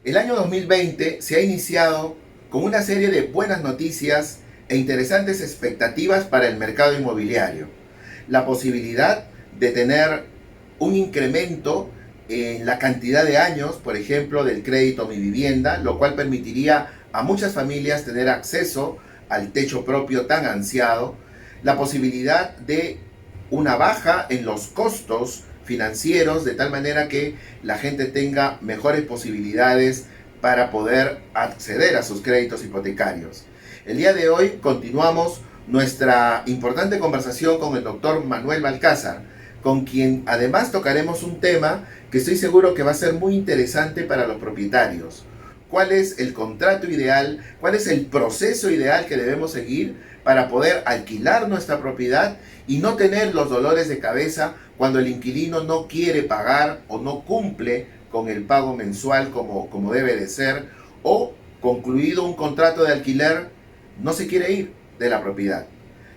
El año 2020 se ha iniciado con una serie de buenas noticias e interesantes expectativas para el mercado inmobiliario. La posibilidad de tener un incremento en la cantidad de años, por ejemplo, del crédito Mi Vivienda, lo cual permitiría a muchas familias tener acceso al techo propio tan ansiado. La posibilidad de una baja en los costos financieros, de tal manera que la gente tenga mejores posibilidades para poder acceder a sus créditos hipotecarios. El día de hoy continuamos nuestra importante conversación con el doctor Manuel Balcázar, con quien además tocaremos un tema que estoy seguro que va a ser muy interesante para los propietarios. ¿Cuál es el contrato ideal? ¿Cuál es el proceso ideal que debemos seguir para poder alquilar nuestra propiedad y no tener los dolores de cabeza cuando el inquilino no quiere pagar o no cumple con el pago mensual como debe de ser, o concluido un contrato de alquiler no se quiere ir de la propiedad?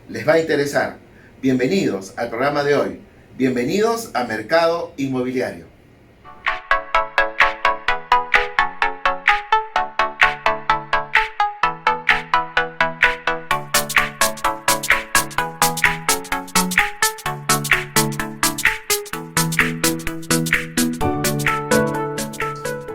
Les va a interesar. Bienvenidos al programa de hoy. Bienvenidos a Mercado Inmobiliario.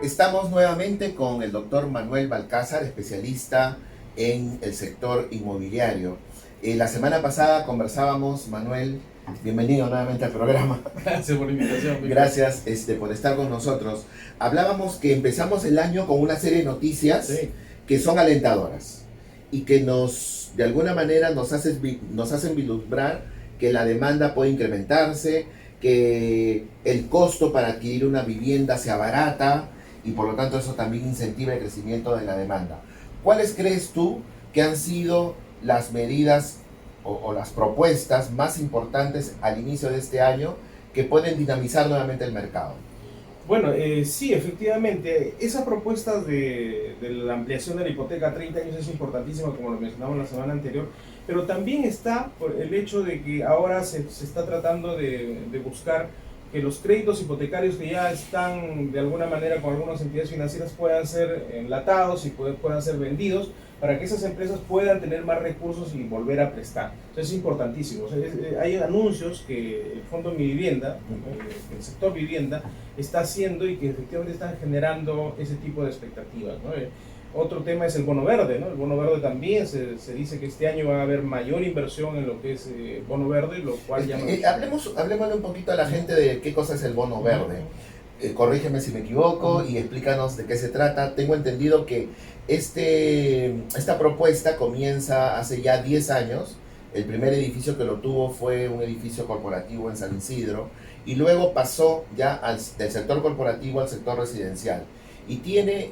Estamos nuevamente con el doctor Manuel Balcázar, especialista en el sector inmobiliario. La semana pasada conversábamos, Manuel, bienvenido nuevamente al programa. Gracias por la invitación. Gracias por estar con nosotros. Hablábamos que empezamos el año con una serie de noticias, sí, que son alentadoras y que de alguna manera nos hacen vislumbrar que la demanda puede incrementarse, que el costo para adquirir una vivienda se abarata, y por lo tanto eso también incentiva el crecimiento de la demanda. ¿Cuáles crees tú que han sido las medidas o las propuestas más importantes al inicio de este año que pueden dinamizar nuevamente el mercado? Bueno, sí, efectivamente, esa propuesta de la ampliación de la hipoteca a 30 años es importantísima, como lo mencionamos la semana anterior, pero también está por el hecho de que ahora se está tratando de buscar que los créditos hipotecarios que ya están de alguna manera con algunas entidades financieras puedan ser enlatados y puedan ser vendidos para que esas empresas puedan tener más recursos y volver a prestar. Entonces es importantísimo. O sea, hay anuncios que el Fondo Mi Vivienda, el sector vivienda, está haciendo y que efectivamente están generando ese tipo de expectativas, ¿no? Otro tema es el bono verde, ¿no? El bono verde también se dice que este año va a haber mayor inversión en lo que es bono verde, lo cual ya... Hablemosle un poquito a la gente de qué cosa es el bono verde. Corrígeme si me equivoco y explícanos de qué se trata. Tengo entendido que esta propuesta comienza hace ya 10 años. El primer edificio que lo tuvo fue un edificio corporativo en San Isidro y luego pasó ya del sector corporativo al sector residencial. Y tiene,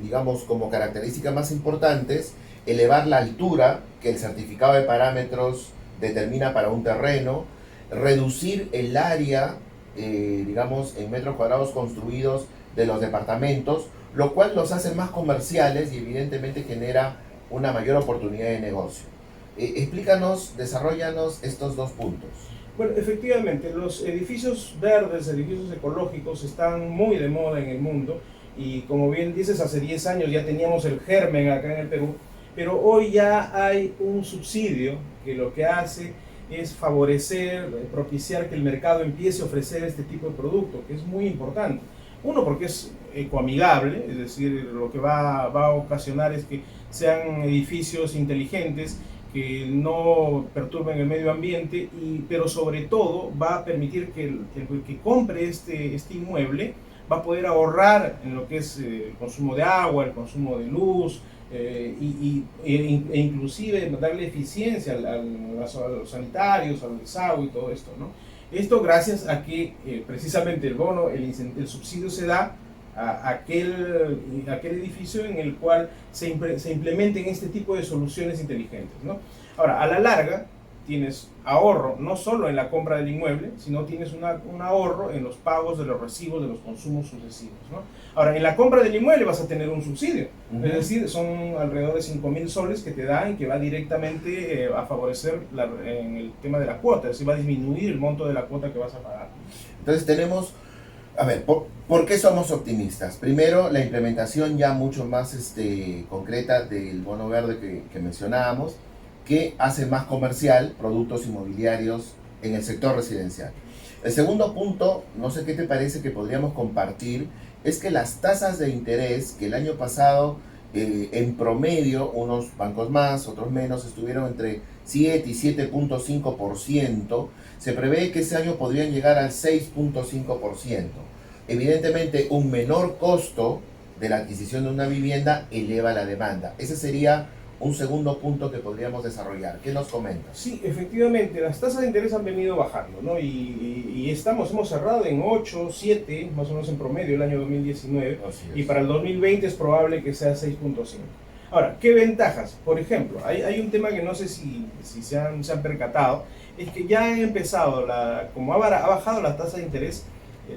digamos, como características más importantes, elevar la altura que el certificado de parámetros determina para un terreno, reducir el área, digamos, en metros cuadrados construidos de los departamentos, lo cual los hace más comerciales y evidentemente genera una mayor oportunidad de negocio. Explícanos, desarróllanos estos dos puntos. Bueno, efectivamente, los edificios verdes, edificios ecológicos están muy de moda en el mundo. Y como bien dices, hace 10 años ya teníamos el germen acá en el Perú, pero hoy ya hay un subsidio que lo que hace es favorecer, propiciar que el mercado empiece a ofrecer este tipo de producto, que es muy importante. Uno, porque es ecoamigable, es decir, lo que va a ocasionar es que sean edificios inteligentes, que no perturben el medio ambiente, pero sobre todo va a permitir que el que compre este inmueble va a poder ahorrar en lo que es el consumo de agua, el consumo de luz, e inclusive darle eficiencia a los sanitarios, al desagüe y todo esto, ¿no? Esto gracias a que precisamente el bono, el subsidio se da a aquel edificio en el cual se implementen este tipo de soluciones inteligentes, ¿no? Ahora, a la larga, tienes ahorro no solo en la compra del inmueble, sino tienes un ahorro en los pagos de los recibos de los consumos sucesivos, ¿no? Ahora, en la compra del inmueble vas a tener un subsidio, es decir, son alrededor de 5.000 soles que te dan y que va directamente a favorecer en el tema de la cuota, es decir, va a disminuir el monto de la cuota que vas a pagar. Entonces tenemos A ver, ¿por qué somos optimistas? Primero, la implementación ya mucho más concreta del bono verde que mencionábamos, que hace más comercial productos inmobiliarios en el sector residencial. El segundo punto, no sé qué te parece que podríamos compartir, es que las tasas de interés que el año pasado, en promedio, unos bancos más, otros menos, estuvieron entre 7 y 7,5%, se prevé que ese año podrían llegar al 6,5%. Evidentemente, un menor costo de la adquisición de una vivienda eleva la demanda. Ese sería un segundo punto que podríamos desarrollar. ¿Qué nos comentas? Sí, efectivamente, las tasas de interés han venido bajando, ¿no? Hemos cerrado en 8, 7, más o menos en promedio el año 2019, y para el 2020 es probable que sea 6,5. Ahora, ¿qué ventajas? Por ejemplo, hay un tema que no sé si se han percatado, es que ya han empezado, como ha bajado la tasa de interés,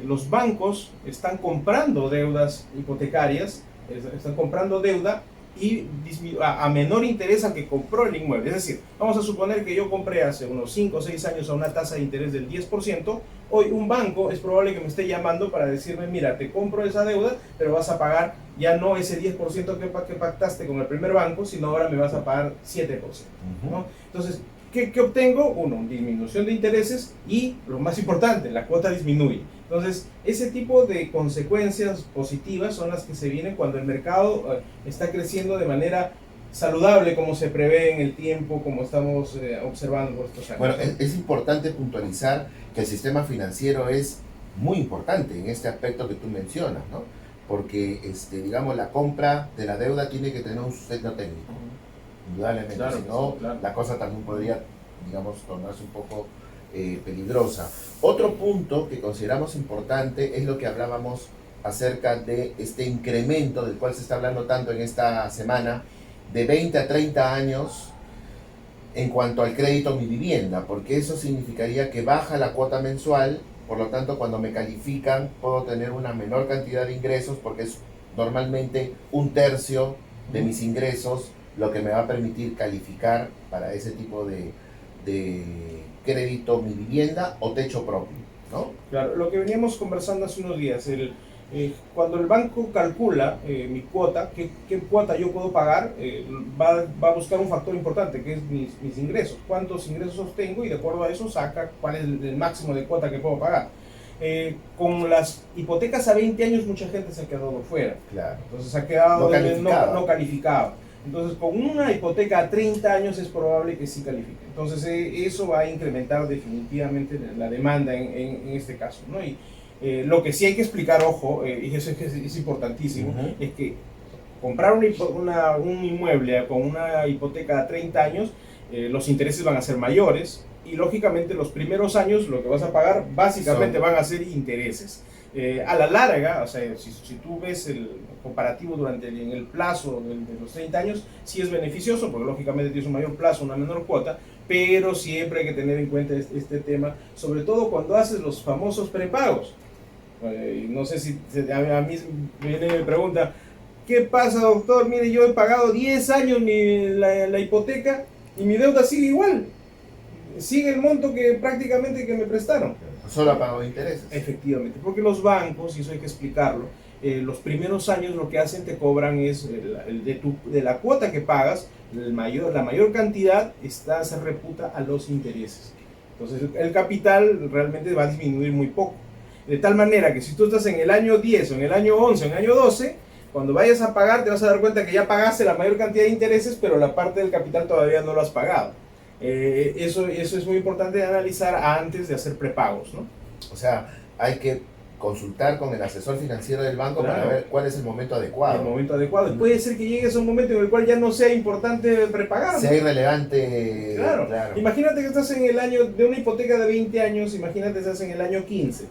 los bancos están comprando deudas hipotecarias, están comprando deuda y a menor interés al que compró el inmueble. Es decir, vamos a suponer que yo compré hace unos 5 o 6 años a una tasa de interés del 10%, hoy un banco es probable que me esté llamando para decirme, mira, te compro esa deuda, pero vas a pagar ya no ese 10% que pactaste con el primer banco, sino ahora me vas a pagar 7%, ¿no? Entonces, ¿qué obtengo? Uno, disminución de intereses y, lo más importante, la cuota disminuye. Entonces, ese tipo de consecuencias positivas son las que se vienen cuando el mercado está creciendo de manera saludable, como se prevé en el tiempo, como estamos observando por estos años. Bueno, es importante puntualizar que el sistema financiero es muy importante en este aspecto que tú mencionas, ¿no? Porque, digamos, la compra de la deuda tiene que tener un sustento técnico, indudablemente, Claro, si no, sí, claro. la cosa también podría, digamos, tornarse un poco peligrosa. Otro punto que consideramos importante es lo que hablábamos acerca de este incremento del cual se está hablando tanto en esta semana, de 20 a 30 años en cuanto al crédito Mi Vivienda, porque eso significaría que baja la cuota mensual, por lo tanto cuando me califican puedo tener una menor cantidad de ingresos, porque es normalmente un tercio de mis ingresos lo que me va a permitir calificar para ese tipo de crédito Mi Vivienda o techo propio, ¿no? Claro, lo que veníamos conversando hace unos días, cuando el banco calcula mi cuota, qué cuota yo puedo pagar, va a buscar un factor importante, que es mis ingresos, cuántos ingresos obtengo, y de acuerdo a eso saca cuál es el máximo de cuota que puedo pagar. Con las hipotecas a 20 años mucha gente se ha quedado fuera. Claro. Entonces ha quedado no calificado. Entonces, con una hipoteca a 30 años es probable que sí califique. Entonces, eso va a incrementar definitivamente la demanda en este caso, ¿no? Y lo que sí hay que explicar, ojo, y eso es importantísimo, es que comprar un inmueble con una hipoteca a 30 años, los intereses van a ser mayores, y lógicamente los primeros años lo que vas a pagar básicamente van a ser intereses. A la larga, o sea, si tú ves el comparativo en el plazo de los 30 años, sí es beneficioso, porque lógicamente tienes un mayor plazo, una menor cuota, pero siempre hay que tener en cuenta este tema, sobre todo cuando haces los famosos prepagos. No sé si a mí viene y me pregunta, ¿qué pasa, doctor? Mire, yo he pagado 10 años la hipoteca y mi deuda sigue igual. Sigue el monto que prácticamente que me prestaron. Solo ha pagado intereses. Efectivamente, porque los bancos, y eso hay que explicarlo, los primeros años lo que hacen, te cobran es de la cuota que pagas, la mayor cantidad se reputa a los intereses. Entonces el capital realmente va a disminuir muy poco. De tal manera que si tú estás en el año 10 o en el año 11 o en el año 12, cuando vayas a pagar te vas a dar cuenta que ya pagaste la mayor cantidad de intereses, pero la parte del capital todavía no lo has pagado. Eso es muy importante de analizar antes de hacer prepagos, ¿no? O sea, hay que consultar con el asesor financiero del banco, claro, para ver cuál es el momento adecuado. El momento adecuado. Puede ser que llegues a un momento en el cual ya no sea importante prepagar. Sea irrelevante. Claro. Imagínate que estás en el año de una hipoteca de 20 años, imagínate que estás en el año 15.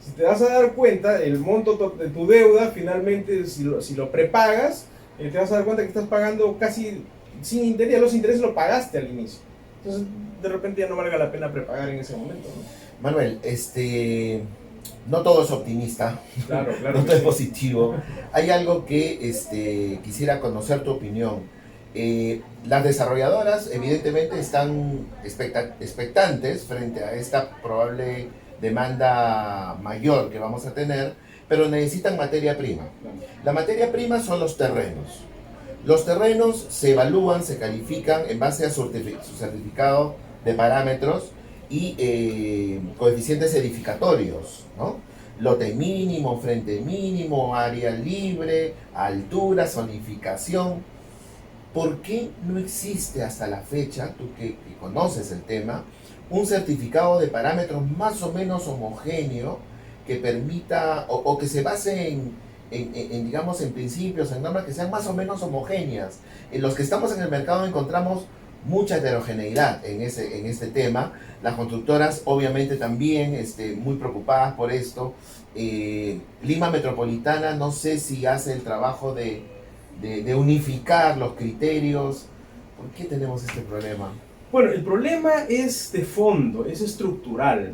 Si te vas a dar cuenta, el monto de tu deuda, finalmente, si lo prepagas, te vas a dar cuenta que estás pagando casi sin interés. Los intereses lo pagaste al inicio. Entonces, de repente ya no valga la pena prepagar en ese momento, ¿no? Manuel, no todo es optimista, claro, no todo es positivo. Hay algo que quisiera conocer tu opinión. Las desarrolladoras evidentemente están expectantes frente a esta probable demanda mayor que vamos a tener, pero necesitan materia prima. La materia prima son los terrenos. Los terrenos se evalúan, se califican en base a su certificado de parámetros y coeficientes edificatorios, ¿no? Lote mínimo, frente mínimo, área libre, altura, zonificación. ¿Por qué no existe hasta la fecha, tú que conoces el tema, un certificado de parámetros más o menos homogéneo que permita o que se base digamos, en principios, en normas que sean más o menos homogéneas? En los que estamos en el mercado encontramos mucha heterogeneidad en este tema. Las constructoras obviamente también muy preocupadas por esto. Lima Metropolitana no sé si hace el trabajo de unificar los criterios. ¿Por qué tenemos este problema? Bueno, el problema es de fondo, es estructural.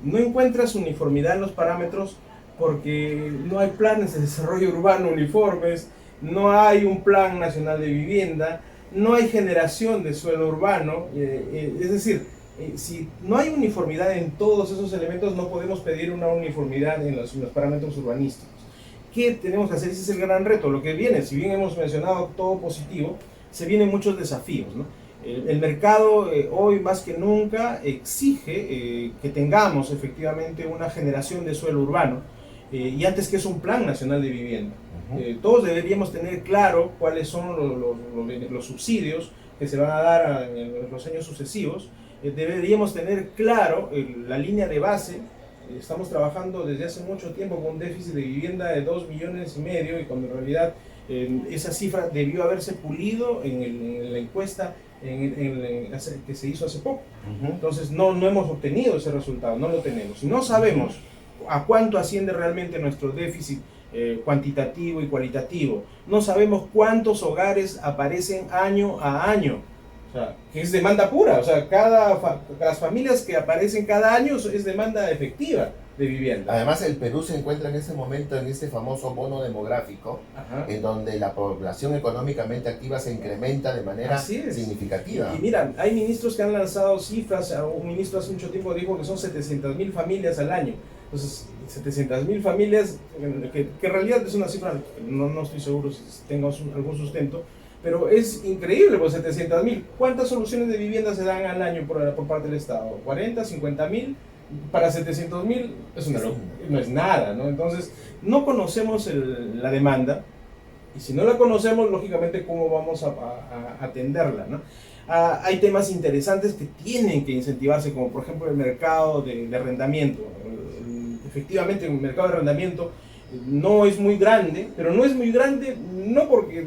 No encuentras uniformidad en los parámetros porque no hay planes de desarrollo urbano uniformes, no hay un plan nacional de vivienda, no hay generación de suelo urbano. Es decir, si no hay uniformidad en todos esos elementos, no podemos pedir una uniformidad en los parámetros urbanísticos. ¿Qué tenemos que hacer? Ese es el gran reto. Lo que viene, si bien hemos mencionado todo positivo, se vienen muchos desafíos, ¿no? El mercado hoy más que nunca exige que tengamos efectivamente una generación de suelo urbano y antes que es un plan nacional de vivienda. Todos deberíamos tener claro cuáles son los subsidios que se van a dar en los años sucesivos. Deberíamos tener claro la línea de base. Estamos trabajando desde hace mucho tiempo con un déficit de vivienda de 2,5 millones y cuando en realidad esa cifra debió haberse pulido en la encuesta que se hizo hace poco. Entonces no hemos obtenido ese resultado, no lo tenemos. No sabemos a cuánto asciende realmente nuestro déficit cuantitativo y cualitativo. No sabemos cuántos hogares aparecen año a año. O sea, que es demanda pura. O sea, las familias que aparecen cada año es demanda efectiva de vivienda. Además, el Perú se encuentra en este momento en este famoso bono demográfico, en donde la población económicamente activa se incrementa de manera significativa. Y mira, hay ministros que han lanzado cifras. Un ministro hace mucho tiempo dijo que son 700,000 familias al año. Entonces, 700,000 familias, que en realidad es una cifra, no estoy seguro si tenga algún sustento, pero es increíble, pues 700,000. ¿Cuántas soluciones de vivienda se dan al año por parte del Estado? ¿40, 50,000? Para 700,000 no es nada, ¿no? Entonces, no conocemos la demanda, y si no la conocemos, lógicamente, ¿cómo vamos a atenderla, ¿no? Hay temas interesantes que tienen que incentivarse, como por ejemplo el mercado de arrendamiento. Efectivamente, el mercado de arrendamiento no es muy grande, pero no es muy grande no porque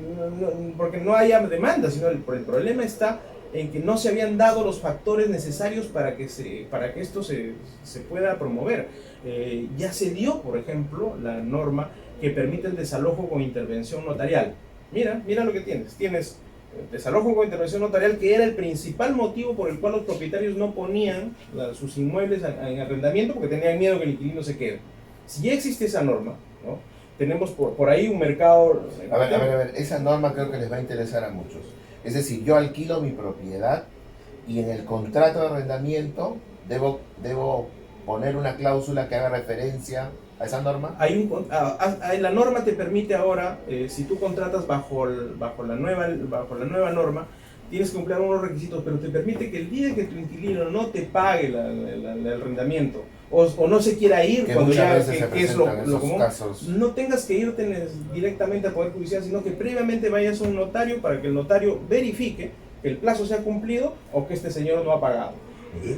no haya demanda, sino el problema está en que no se habían dado los factores necesarios para que esto se pueda promover. Ya se dio, por ejemplo, la norma que permite el desalojo con intervención notarial. Mira lo que tienes. Tienes desalojo con intervención notarial, que era el principal motivo por el cual los propietarios no ponían sus inmuebles en arrendamiento porque tenían miedo que el inquilino se quede. Si ya existe esa norma, ¿no? Tenemos por ahí un mercado... A ver, esa norma creo que les va a interesar a muchos. Es decir, yo alquilo mi propiedad y en el contrato de arrendamiento debo poner una cláusula que haga referencia a esa norma. La norma te permite ahora, si tú contratas bajo la nueva norma, tienes que cumplir unos requisitos, pero te permite que el día que tu inquilino no te pague el arrendamiento o no se quiera ir, que cuando ya que es lo común, casos. no tengas que irte directamente al Poder Judicial, sino que previamente vayas a un notario para que el notario verifique que el plazo se ha cumplido o que este señor no ha pagado.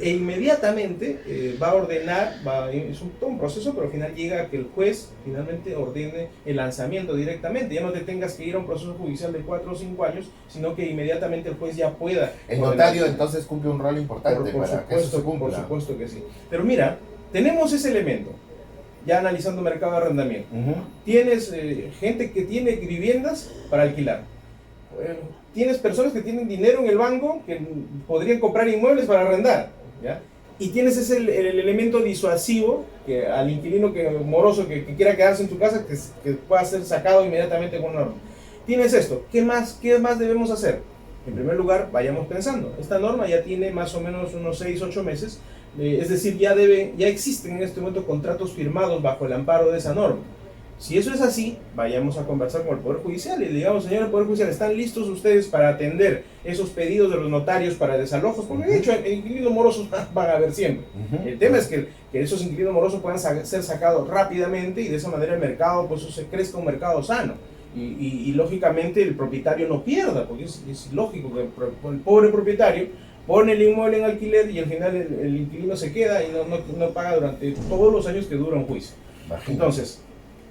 E inmediatamente va a ordenar, es todo un proceso, pero al final llega a que el juez finalmente ordene el lanzamiento directamente. Ya no te tengas que ir a un proceso judicial de 4 o 5 años, sino que inmediatamente el juez ya pueda. El notario entonces cumple un rol importante para que eso se cumpla. Por supuesto que sí. Pero mira, tenemos ese elemento, ya analizando mercado de arrendamiento. Tienes gente que tiene viviendas para alquilar. Tienes personas que tienen dinero en el banco que podrían comprar inmuebles para arrendar, ¿ya? Y tienes el elemento disuasivo que al inquilino moroso que quiera quedarse en tu casa, que pueda ser sacado inmediatamente con una norma. Tienes esto. ¿Qué más debemos hacer? En primer lugar, vayamos pensando. Esta norma ya tiene más o menos unos 6-8 meses. Es decir, ya existen en este momento contratos firmados bajo el amparo de esa norma. Si eso es así, vayamos a conversar con el Poder Judicial y le digamos, señor Poder Judicial, ¿están listos ustedes para atender esos pedidos de los notarios para desalojos? Porque de hecho, inquilinos morosos van a haber siempre. El tema es que esos inquilinos morosos puedan ser sacados rápidamente y de esa manera el mercado, pues se crezca un mercado sano. Y lógicamente el propietario no pierda, porque es lógico que el pobre propietario pone el inmueble en alquiler y al final el inquilino se queda y no paga durante todos los años que dura un juicio. Imagínate. Entonces,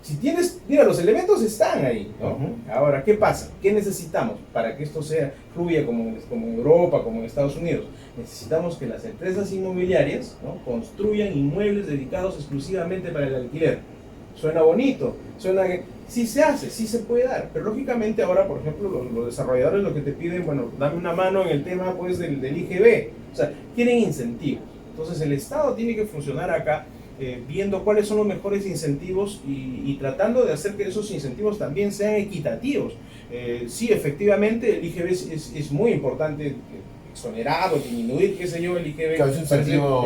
si tienes, mira, los elementos están ahí, ¿no? Ahora, ¿qué pasa? ¿Qué necesitamos para que esto fluya como en Europa, como en Estados Unidos? Necesitamos que las empresas inmobiliarias, ¿no?, construyan inmuebles dedicados exclusivamente para el alquiler. Suena bonito, suena que sí se hace, sí se puede dar, pero lógicamente ahora, por ejemplo, los desarrolladores lo que te piden, bueno, dame una mano en el tema pues del IGB, o sea, quieren incentivos. Entonces el Estado tiene que funcionar acá viendo cuáles son los mejores incentivos y tratando de hacer que esos incentivos también sean equitativos. Sí, efectivamente, el IGB es muy importante, exonerado, disminuir, qué sé yo, el IGB claro,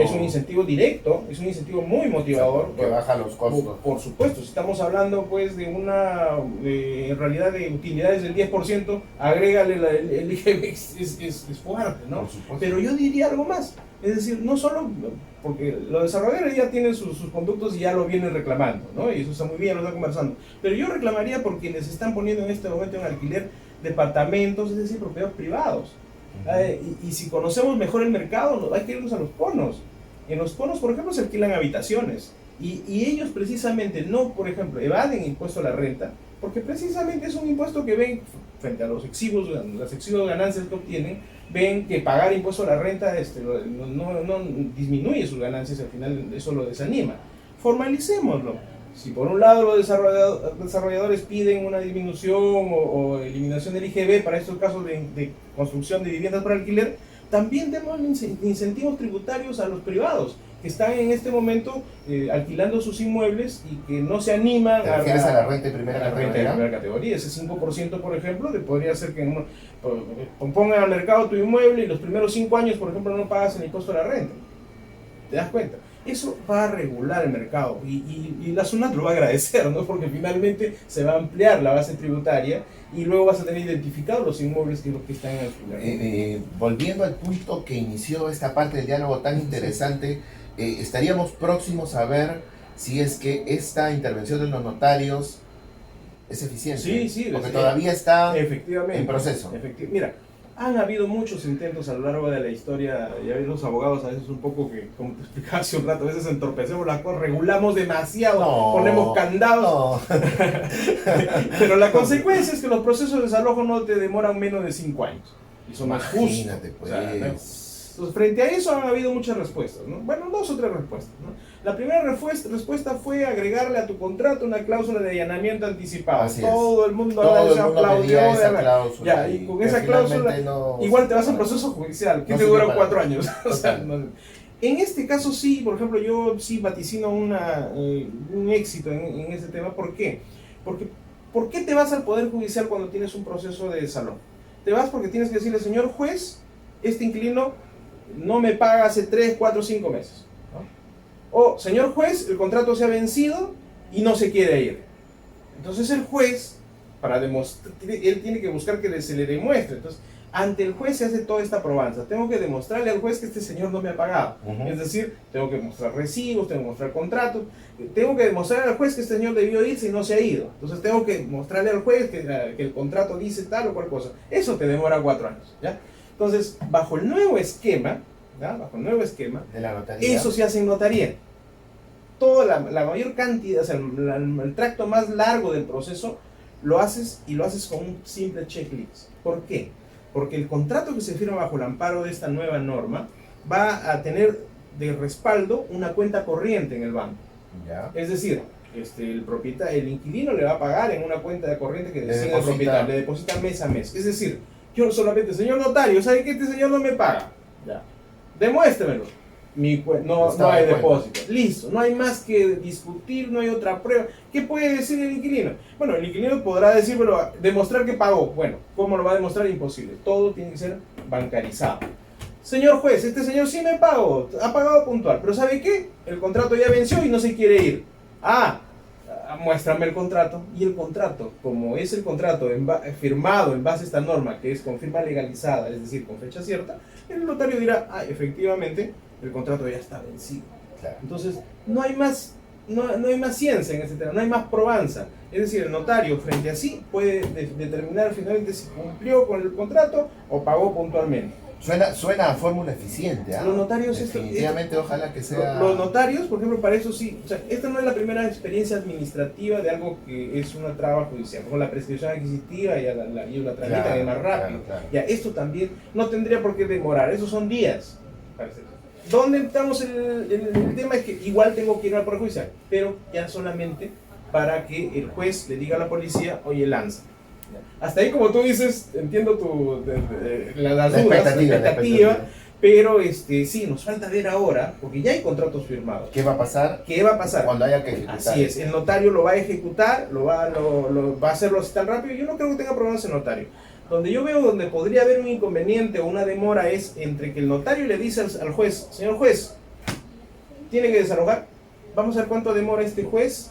es un incentivo directo, es un incentivo muy motivador. Que baja los costos. Por supuesto, si estamos hablando pues de en realidad de utilidades del 10%, agrégale el IGB, es fuerte, ¿no? Pero yo diría algo más. Es decir, no solo porque los desarrolladores ya tienen sus conductos y ya lo vienen reclamando, ¿no? Y eso está muy bien, lo están conversando. Pero yo reclamaría por quienes están poniendo en este momento en alquiler departamentos, es decir, propiedades privados. Y si conocemos mejor el mercado, hay que irnos a los conos. En los conos, por ejemplo, se alquilan habitaciones. Y ellos precisamente no, por ejemplo, evaden impuesto a la renta, porque precisamente es un impuesto que ven frente a las exiguas ganancias que obtienen, ven que pagar impuesto a la renta no disminuye sus ganancias, al final eso lo desanima. Formalicémoslo. Si por un lado los desarrolladores piden una disminución o eliminación del IGB para estos casos de construcción de viviendas para alquiler, también demos incentivos tributarios a los privados que están en este momento alquilando sus inmuebles y que no se animan a la renta de primera categoría. Ese 5%, por ejemplo, podría ser que pongan al mercado tu inmueble y los primeros 5 años, por ejemplo, no pagas el impuesto a la renta. ¿Te das cuenta? Eso va a regular el mercado y la SUNAT lo va a agradecer, ¿no? Porque finalmente se va a ampliar la base tributaria y luego vas a tener identificados los inmuebles que están en alquiler. Volviendo al punto que inició esta parte del diálogo tan interesante, estaríamos próximos a ver si es que esta intervención de los notarios es eficiente. Sí, porque todavía está efectivamente, en proceso. Mira, han habido muchos intentos a lo largo de la historia, ya ven los abogados a veces un poco que, como te explicaba hace un rato, a veces entorpecemos las cosas, regulamos demasiado, ponemos candados. Pero la consecuencia es que los procesos de desalojo no te demoran menos de 5 años. Y son más justos. Imagínate, pues. O sea, entonces, frente a eso han habido muchas respuestas, ¿no? Bueno, 2 o 3 respuestas, ¿no? La primera respuesta fue agregarle a tu contrato una cláusula de allanamiento anticipado. Todo el mundo aplaudió esa cláusula. Ya, y con esa cláusula igual te vas a un proceso judicial que te dura 4 años. O sea, en este caso sí, por ejemplo, yo sí vaticino un éxito en ese tema. ¿Por qué? Porque ¿por qué te vas al Poder Judicial cuando tienes un proceso de desalojo? Te vas porque tienes que decirle, señor juez, este inquilino no me paga hace 3, 4, 5 meses. O, señor juez, el contrato se ha vencido y no se quiere ir. Entonces el juez, para demostrar, él tiene que buscar que se le demuestre. Entonces, ante el juez se hace toda esta probanza. Tengo que demostrarle al juez que este señor no me ha pagado. Es decir, tengo que mostrar recibos, tengo que mostrar contratos. Tengo que demostrarle al juez que este señor debió irse y no se ha ido. Entonces tengo que mostrarle al juez que el contrato dice tal o cual cosa. Eso te demora 4 años, ¿ya? Entonces, bajo el nuevo esquema, ¿ya? De la notaría, eso se hace en notaría. Toda la mayor cantidad, o sea, el tracto más largo del proceso, lo haces con un simple checklist. ¿Por qué? Porque el contrato que se firma bajo el amparo de esta nueva norma va a tener de respaldo una cuenta corriente en el banco. ¿Ya? Es decir, el inquilino le va a pagar en una cuenta de corriente que decide el propietario, le deposita mes a mes. Es decir, yo solamente, señor notario, ¿sabe que este señor no me paga? Ya. Demuéstremelo. No hay depósito. Listo, no hay más que discutir, no hay otra prueba. ¿Qué puede decir el inquilino? Bueno, el inquilino podrá decirlo, demostrar que pagó. Bueno, ¿cómo lo va a demostrar? Imposible. Todo tiene que ser bancarizado. señor juez, este señor sí me pagó, ha pagado puntual, pero ¿sabe qué? El contrato ya venció y no se quiere ir. Muéstrame el contrato. Y el contrato, como es el contrato firmado en base a esta norma, que es con firma legalizada, es decir, con fecha cierta, el notario dirá, efectivamente, el contrato ya está vencido. Claro. Entonces, no hay más ciencia en ese tema, no hay más probanza. Es decir, el notario frente a sí puede determinar finalmente si cumplió con el contrato o pagó puntualmente. Suena a fórmula eficiente, ¿ah? Los notarios, definitivamente, ojalá que sea... Los notarios, por ejemplo, para eso sí, o sea, esta no es la primera experiencia administrativa de algo que es una traba judicial, como la prescripción adquisitiva y la tramitan es más rápido. Claro. Ya, esto también no tendría por qué demorar, esos son días. ¿Dónde estamos? El tema es que igual tengo que ir al Poder Judicial, pero ya solamente para que el juez le diga a la policía, oye, lanza. Hasta ahí, como tú dices, entiendo las dudas, la expectativa, pero sí, nos falta ver ahora, porque ya hay contratos firmados. ¿Qué va a pasar? ¿Qué va a pasar? Cuando haya que ejecutar. Así es, el notario lo va a ejecutar, va a hacerlo así tan rápido. Yo no creo que tenga problemas el notario. Donde yo veo donde podría haber un inconveniente o una demora es entre que el notario le dice al juez, señor juez, tiene que desalojar, vamos a ver cuánto demora este juez,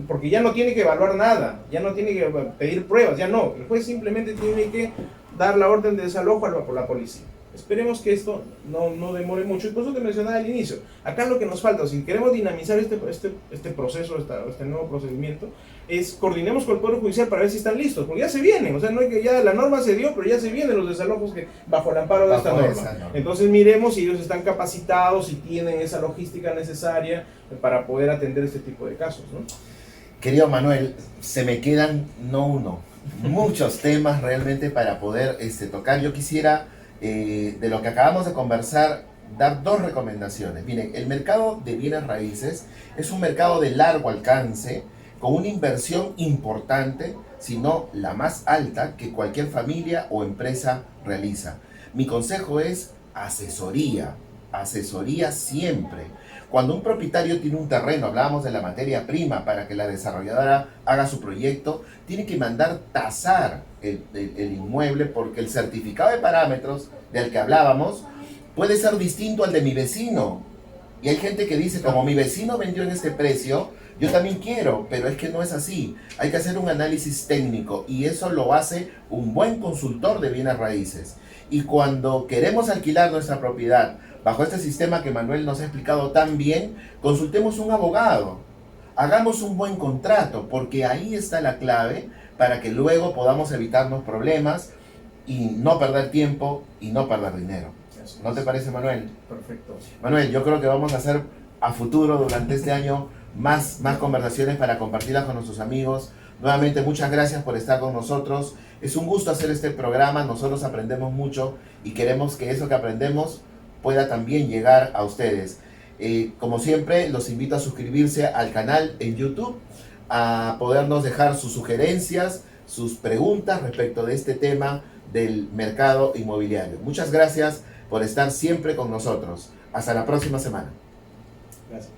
porque ya no tiene que evaluar nada, ya no tiene que pedir pruebas, ya no, el juez simplemente tiene que dar la orden de desalojo por la policía. Esperemos que esto no demore mucho, y por eso te mencionaba al inicio, acá lo que nos falta, si queremos dinamizar este proceso, este nuevo procedimiento, es coordinemos con el Poder Judicial para ver si están listos, porque ya se vienen, o sea, no hay que ya la norma se dio, pero ya se vienen los desalojos bajo el amparo de esta norma. Entonces miremos si ellos están capacitados, si tienen esa logística necesaria para poder atender este tipo de casos, ¿no? Querido Manuel, se me quedan muchos temas realmente para poder tocar. Yo quisiera, de lo que acabamos de conversar, dar dos recomendaciones. Miren, el mercado de bienes raíces es un mercado de largo alcance, con una inversión importante, si no la más alta que cualquier familia o empresa realiza. Mi consejo es asesoría siempre. Cuando un propietario tiene un terreno, hablábamos de la materia prima, para que la desarrolladora haga su proyecto, tiene que mandar tasar el inmueble, porque el certificado de parámetros del que hablábamos puede ser distinto al de mi vecino. Y hay gente que dice, como mi vecino vendió en este precio, yo también quiero, pero es que no es así. Hay que hacer un análisis técnico, y eso lo hace un buen consultor de bienes raíces. Y cuando queremos alquilar nuestra propiedad bajo este sistema que Manuel nos ha explicado tan bien, consultemos un abogado, hagamos un buen contrato, porque ahí está la clave para que luego podamos evitarnos problemas y no perder tiempo y no perder dinero. ¿No te parece, Manuel? Perfecto. Manuel, yo creo que vamos a hacer a futuro, durante este año, más conversaciones para compartirlas con nuestros amigos. Nuevamente, muchas gracias por estar con nosotros. Es un gusto hacer este programa, nosotros aprendemos mucho y queremos que eso que aprendemos pueda también llegar a ustedes. Como siempre, los invito a suscribirse al canal en YouTube, a podernos dejar sus sugerencias, sus preguntas respecto de este tema del mercado inmobiliario. Muchas gracias por estar siempre con nosotros. Hasta la próxima semana. Gracias.